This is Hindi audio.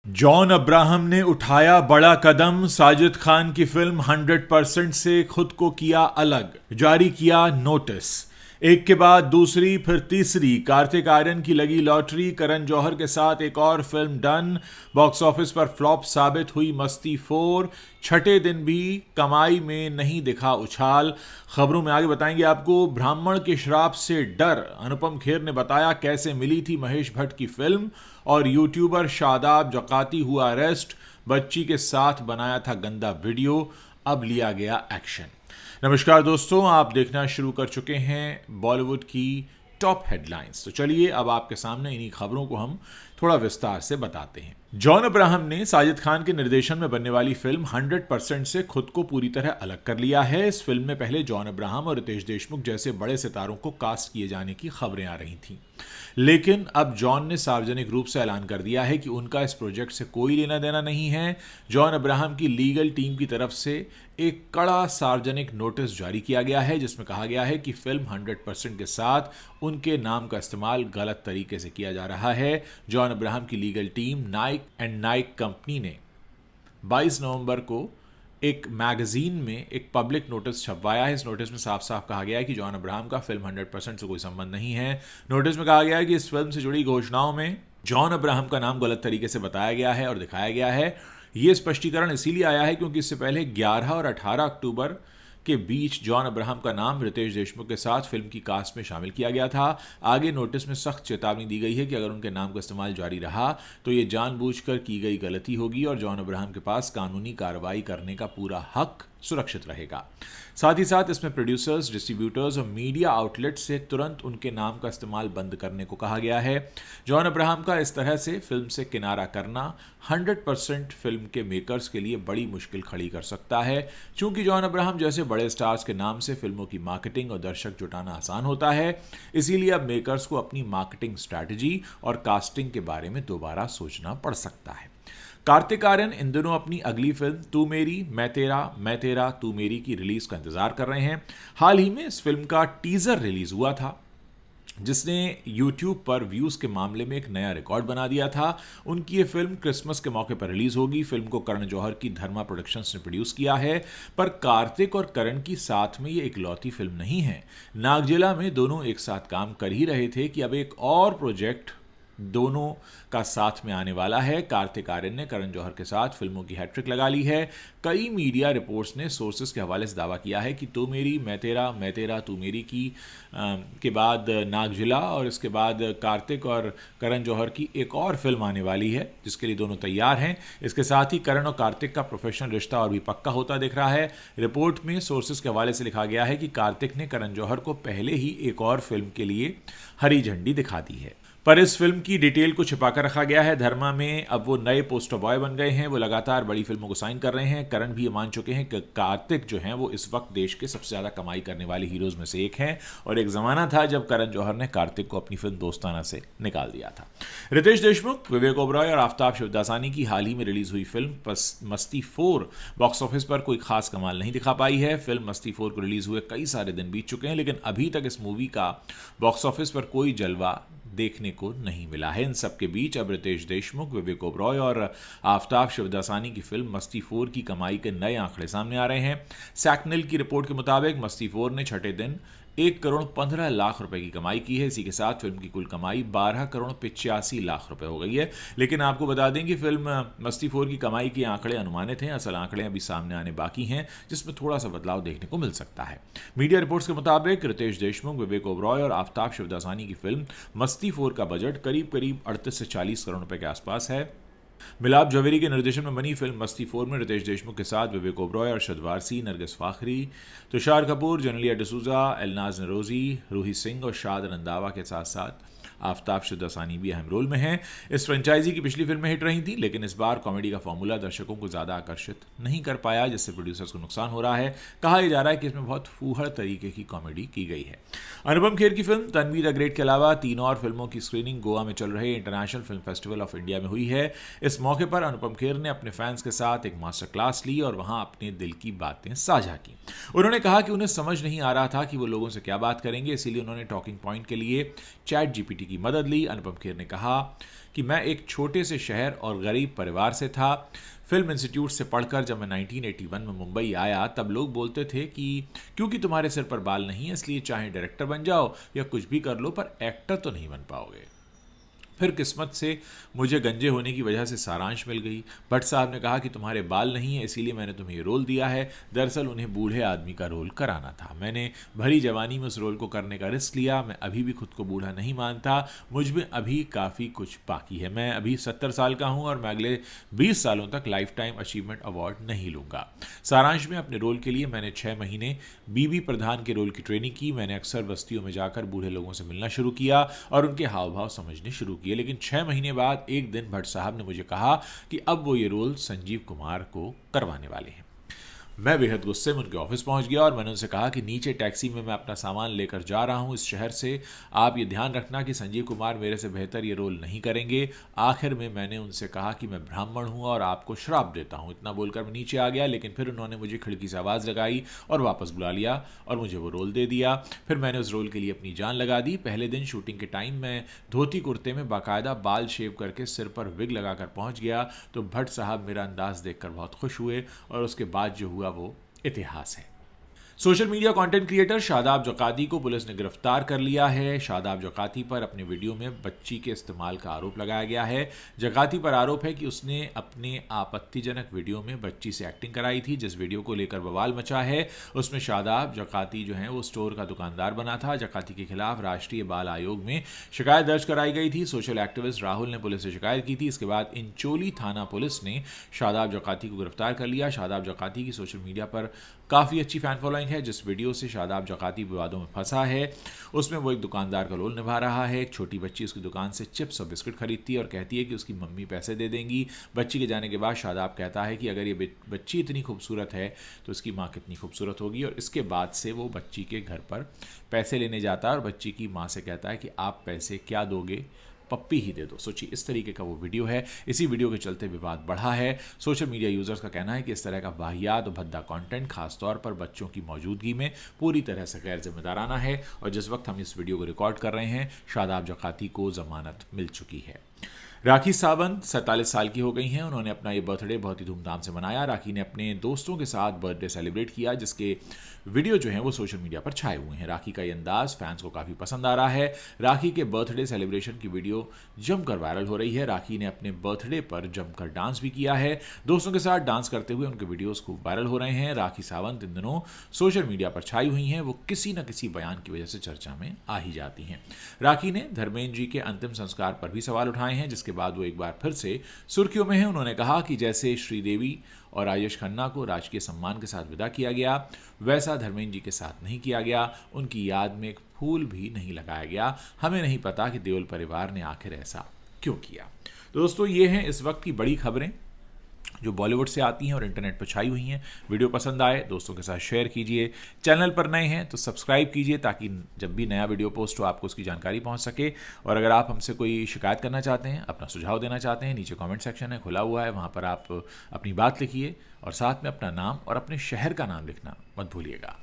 जॉन अब्राहम ने उठाया बड़ा कदम। साजिद खान की फिल्म 100% से खुद को किया अलग, जारी किया नोटिस। एक के बाद दूसरी फिर तीसरी कार्तिक आर्यन की लगी लॉटरी। करण जौहर के साथ एक और फिल्म डन। बॉक्स ऑफिस पर फ्लॉप साबित हुई मस्ती 4। छठे दिन भी कमाई में नहीं दिखा उछाल। खबरों में आगे बताएंगे आपको। ब्राह्मण के श्राप से डर, अनुपम खेर ने बताया कैसे मिली थी महेश भट्ट की फिल्म। और यूट्यूबर शादाब जकाती हुआ अरेस्ट, बच्ची के साथ बनाया था गंदा वीडियो, अब लिया गया एक्शन। नमस्कार दोस्तों, आप देखना शुरू कर चुके हैं बॉलीवुड की टॉप हेडलाइंस। तो चलिए अब आपके सामने इन्हीं खबरों को हम थोड़ा विस्तार से बताते हैं। जॉन अब्राहम ने साजिद खान के निर्देशन में बनने वाली फिल्म 100% से खुद को पूरी तरह अलग कर लिया है। इस फिल्म में पहले जॉन अब्राहम और रितेश देशमुख जैसे बड़े सितारों को कास्ट किए जाने की खबरें आ रही थीं, लेकिन अब जॉन ने सार्वजनिक रूप से ऐलान कर दिया है कि उनका इस प्रोजेक्ट से कोई लेना देना नहीं है। जॉन अब्राहम की लीगल टीम की तरफ से एक कड़ा सार्वजनिक नोटिस जारी किया गया है, जिसमें कहा गया है कि फिल्म 100% के साथ उनके नाम का इस्तेमाल गलत तरीके से किया जा रहा है। जॉन अब्राहम की legal team Naik and Naik company ने 22 नवंबर को एक मैगजीन में एक पब्लिक नोटिस छपवाया है। इस नोटिस में साफ साफ कहा गया है कि जॉन अब्राहम का फिल्म 100% से कोई संबंध नहीं है। नोटिस में कहा गया है कि इस फिल्म से जुड़ी घोषणाओं में जॉन अब्राहम का नाम गलत तरीके से बताया गया है और दिखाया गया है। यह स्पष्टीकरण इसीलिए आया है क्योंकि इससे पहले 11 और 18 अक्टूबर के बीच जॉन अब्राहम का नाम रितेश देशमुख के साथ फिल्म की कास्ट में शामिल किया गया था। आगे नोटिस में सख्त चेतावनी दी गई है कि अगर उनके नाम का इस्तेमाल जारी रहा तो ये जानबूझकर की गई गलती होगी और जॉन अब्राहम के पास कानूनी कार्रवाई करने का पूरा हक सुरक्षित रहेगा। साथ ही साथ इसमें प्रोड्यूसर्स, डिस्ट्रीब्यूटर्स और मीडिया आउटलेट्स से तुरंत उनके नाम का इस्तेमाल बंद करने को कहा गया है। जॉन अब्राहम का इस तरह से फिल्म से किनारा करना 100% फिल्म के मेकर्स के लिए बड़ी मुश्किल खड़ी कर सकता है। चूंकि जॉन अब्राहम जैसे बड़े स्टार्स के नाम से फिल्मों की मार्केटिंग और दर्शक जुटाना आसान होता है, इसीलिए अब मेकर्स को अपनी मार्केटिंग स्ट्रैटेजी और कास्टिंग के बारे में दोबारा सोचना पड़ सकता है। कार्तिक आर्यन इन दिनों अपनी अगली फिल्म तू मेरी मैं तेरा तू मेरी की रिलीज का इंतजार कर रहे हैं। हाल ही में इस फिल्म का टीजर रिलीज हुआ था, जिसने यूट्यूब पर व्यूज के मामले में एक नया रिकॉर्ड बना दिया था। उनकी ये फिल्म क्रिसमस के मौके पर रिलीज होगी। फिल्म को करण जौहर की धर्मा प्रोडक्शंस ने प्रोड्यूस किया है, पर कार्तिक और करण की साथ में ये इकलौती फिल्म नहीं है। नागजिला में दोनों एक साथ काम कर ही रहे थे कि अब एक और प्रोजेक्ट दोनों का साथ में आने वाला है। कार्तिक आर्यन ने करण जौहर के साथ फिल्मों की हैट्रिक लगा ली है। कई मीडिया रिपोर्ट्स ने सोर्सेस के हवाले से दावा किया है कि तू मेरी मैं तेरा तू मेरी की के बाद नागजिला और इसके बाद कार्तिक और करण जौहर की एक और फिल्म आने वाली है, जिसके लिए दोनों तैयार हैं। इसके साथ ही करण और कार्तिक का प्रोफेशनल रिश्ता और भी पक्का होता दिख रहा है। रिपोर्ट में सोर्सेस के हवाले से लिखा गया है कि कार्तिक ने करण जौहर को पहले ही एक और फिल्म के लिए हरी झंडी दिखा दी है, पर इस फिल्म की डिटेल को छिपाकर रखा गया है। धर्मा में अब वो नए पोस्टर बॉय बन गए हैं। वो लगातार बड़ी फिल्मों को साइन कर रहे हैं। करण भी ये मान चुके हैं कि कार्तिक जो हैं वो इस वक्त देश के सबसे ज़्यादा कमाई करने वाले हीरोज में से एक हैं, और एक ज़माना था जब करण जौहर ने कार्तिक को अपनी फिल्म दोस्ताना से निकाल दिया था। रितेश देशमुख, विवेक ओबरॉय और आफ्ताब शिवदासानी की हाल ही में रिलीज हुई फिल्म मस्ती 4 बॉक्स ऑफिस पर कोई खास कमाल नहीं दिखा पाई है। फिल्म मस्ती 4 को रिलीज हुए कई सारे दिन बीत चुके हैं, लेकिन अभी तक इस मूवी का बॉक्स ऑफिस पर कोई जलवा देखने को नहीं मिला है। इन सबके बीच अब रितेश देशमुख, विवेक ओबरॉय और आफ्ताब शिवदासानी की फिल्म मस्ती 4 की कमाई के नए आंकड़े सामने आ रहे हैं। सैकनिल की रिपोर्ट के मुताबिक मस्ती 4 ने छठे दिन 1 करोड़ 15 लाख रुपए की कमाई की है। इसी के साथ फिल्म की कुल कमाई 12 करोड़ 85 लाख रुपए हो गई है। लेकिन आपको बता दें कि फिल्म मस्ती 4 की कमाई के आंकड़े अनुमानित हैं, असल आंकड़े अभी सामने आने बाकी हैं, जिसमें थोड़ा सा बदलाव देखने को मिल सकता है। मीडिया रिपोर्ट्स के मुताबिक रितेश देशमुख, विवेक ओबरॉय और आफ्ताब शिवदासानी की फिल्म मस्ती 4 का बजट करीब करीब 38 से 40 करोड़ रुपए के आसपास है। मिलाप जवेरी के निर्देशन में बनी फिल्म मस्ती 4 में रितेश देशमुख के साथ विवेक ओबरॉय, अरशद वारसी, नरगिस फाखरी, तुषार कपूर, जेनेलिया डिसूजा, एलनाज नरोजी, रूही सिंह और शाद रंधावा के साथ साथ आफ्ताब शिवदासानी भी अहम रोल में हैं। इस फ्रेंचाइजी की पिछली फिल्में हिट रही थी, लेकिन इस बार कॉमेडी का फॉर्मूला दर्शकों को ज़्यादा आकर्षित नहीं कर पाया, जिससे प्रोड्यूसर्स को नुकसान हो रहा है। कहा यह जा रहा है कि इसमें बहुत फूहड़ तरीके की कॉमेडी की गई है। अनुपम खेर की फिल्म तन्वी द ग्रेट के अलावा 3 और फिल्मों की स्क्रीनिंग गोवा में चल रहे international film festival of India में हुई है। इस मौके पर अनुपम खेर ने अपने फैंस के साथ एक मास्टर क्लास ली और वहां अपने दिल की बातें साझा की। उन्होंने कहा कि उन्हें समझ नहीं आ रहा था कि वो लोगों से क्या बात करेंगे, इसीलिए उन्होंने टॉकिंग पॉइंट के लिए चैट जीपीटी की मदद ली। अनुपम खेर ने कहा कि मैं एक छोटे से शहर और गरीब परिवार से था। फिल्म इंस्टीट्यूट से पढ़कर जब मैं 1981 में मुंबई आया तब लोग बोलते थे कि क्योंकि तुम्हारे सिर पर बाल नहीं है इसलिए चाहे डायरेक्टर बन जाओ या कुछ भी कर लो पर एक्टर तो नहीं बन पाओगे। फिर किस्मत से मुझे गंजे होने की वजह से सारांश मिल गई। भट्ट साहब ने कहा कि तुम्हारे बाल नहीं है इसीलिए मैंने तुम्हें ये रोल दिया है। दरअसल उन्हें बूढ़े आदमी का रोल कराना था। मैंने भरी जवानी में उस रोल को करने का रिस्क लिया। मैं अभी भी खुद को बूढ़ा नहीं मानता, मुझ में अभी काफ़ी कुछ बाकी है। मैं अभी 70 साल का हूँ और मैं अगले 20 सालों तक लाइफ टाइम अचीवमेंट अवार्ड नहीं लूँगा। सारांश में अपने रोल के लिए मैंने 6 महीने बीबी प्रधान के रोल की ट्रेनिंग की। मैंने अक्सर बस्तियों में जाकर बूढ़े लोगों से मिलना शुरू किया और उनके हाव भाव समझने शुरू किए। लेकिन 6 महीने बाद एक दिन भट्ट साहब ने मुझे कहा कि अब वो ये रोल संजीव कुमार को करवाने वाले हैं। मैं बेहद गुस्से में उनके ऑफिस पहुंच गया और मैंने उनसे कहा कि नीचे टैक्सी में मैं अपना सामान लेकर जा रहा हूं इस शहर से। आप ये ध्यान रखना कि संजीव कुमार मेरे से बेहतर ये रोल नहीं करेंगे। आखिर में मैंने उनसे कहा कि मैं ब्राह्मण हूं और आपको श्राप देता हूं। इतना बोलकर मैं नीचे आ गया, लेकिन फिर उन्होंने मुझे खिड़की से आवाज़ लगाई और वापस बुला लिया और मुझे वो रोल दे दिया। फिर मैंने उस रोल के लिए अपनी जान लगा दी। पहले दिन शूटिंग के टाइम मैं धोती कुर्ते में बाकायदा बाल शेव करके सिर पर विग लगाकर पहुंच गया तो भट्ट साहब मेरा अंदाज देखकर बहुत खुश हुए और उसके बाद जो हुआ वो इतिहास है। Social media content creator Shadab Jakati को पुलिस ने गिरफ्तार कर लिया है। शादाब जकाती पर अपने वीडियो में बच्ची के इस्तेमाल का आरोप लगाया गया है। जकाती पर आरोप है कि उसने अपने आपत्तिजनक वीडियो में बच्ची से एक्टिंग कराई थी। जिस वीडियो को लेकर बवाल मचा है उसमें शादाब जकाती जो है वो स्टोर का दुकानदार बना था। जकाती के खिलाफ राष्ट्रीय बाल आयोग में शिकायत दर्ज कराई गई थी। सोशल एक्टिविस्ट राहुल ने पुलिस से शिकायत की थी। इसके बाद इंचोली थाना पुलिस ने शादाब जकाती को गिरफ्तार कर लिया। शादाब जकाती की सोशल मीडिया पर काफ़ी अच्छी फैन फॉलोइंग है। जिस वीडियो से शादाब जकाती विवादों में फंसा है उसमें वो एक दुकानदार का रोल निभा रहा है। एक छोटी बच्ची उसकी दुकान से चिप्स और बिस्किट खरीदती है और कहती है कि उसकी मम्मी पैसे दे देंगी। बच्ची के जाने के बाद शादाब कहता है कि अगर ये बच्ची इतनी खूबसूरत है तो उसकी माँ कितनी खूबसूरत होगी, और इसके बाद से वो बच्ची के घर पर पैसे लेने जाता है और बच्ची की माँ से कहता है कि आप पैसे क्या दोगे, पप्पी ही दे दो। सोचिए इस तरीके का वो वीडियो है। इसी वीडियो के चलते विवाद बढ़ा है। सोशल मीडिया यूजर्स का कहना है कि इस तरह का वाहियात और भद्दा कंटेंट खासतौर पर बच्चों की मौजूदगी में पूरी तरह से गैर जिम्मेदाराना है। और जिस वक्त हम इस वीडियो को रिकॉर्ड कर रहे हैं शादाब जकाती को जमानत मिल चुकी है। राखी सावंत 47 साल की हो गई हैं। उन्होंने अपना ये बर्थडे बहुत ही धूमधाम से मनाया। राखी ने अपने दोस्तों के साथ बर्थडे सेलिब्रेट किया जिसके वीडियो जो हैं वो सोशल मीडिया पर छाए हुए हैं। राखी का ये अंदाज फैंस को काफ़ी पसंद आ रहा है। राखी के बर्थडे सेलिब्रेशन की वीडियो जमकर वायरल हो रही है। राखी ने अपने बर्थडे पर जमकर डांस भी किया है। दोस्तों के साथ डांस करते हुए उनके वीडियोज़ खूब वायरल हो रहे हैं। राखी सावंत इन दिनों सोशल मीडिया पर छाई हुई हैं। वो किसी न किसी बयान की वजह से चर्चा में आ ही जाती हैं। राखी ने धर्मेंद्र जी के अंतिम संस्कार पर भी सवाल उठाए हैं जिसके बाद वो एक बार फिर से सुर्खियों में है। उन्होंने कहा कि जैसे श्रीदेवी और आयुष खन्ना को राजकीय सम्मान के साथ विदा किया गया वैसा धर्मेंद्र जी के साथ नहीं किया गया। उनकी याद में एक फूल भी नहीं लगाया गया। हमें नहीं पता कि देओल परिवार ने आखिर ऐसा क्यों किया। दोस्तों ये हैं इस वक्त की बड़ी खबरें जो बॉलीवुड से आती हैं और इंटरनेट पर छाई हुई हैं। वीडियो पसंद आए दोस्तों के साथ शेयर कीजिए। चैनल पर नए हैं तो सब्सक्राइब कीजिए ताकि जब भी नया वीडियो पोस्ट हो आपको उसकी जानकारी पहुंच सके। और अगर आप हमसे कोई शिकायत करना चाहते हैं, अपना सुझाव देना चाहते हैं, नीचे कमेंट सेक्शन है खुला हुआ है, वहां पर आप अपनी बात लिखिए और साथ में अपना नाम और अपने शहर का नाम लिखना मत भूलिएगा।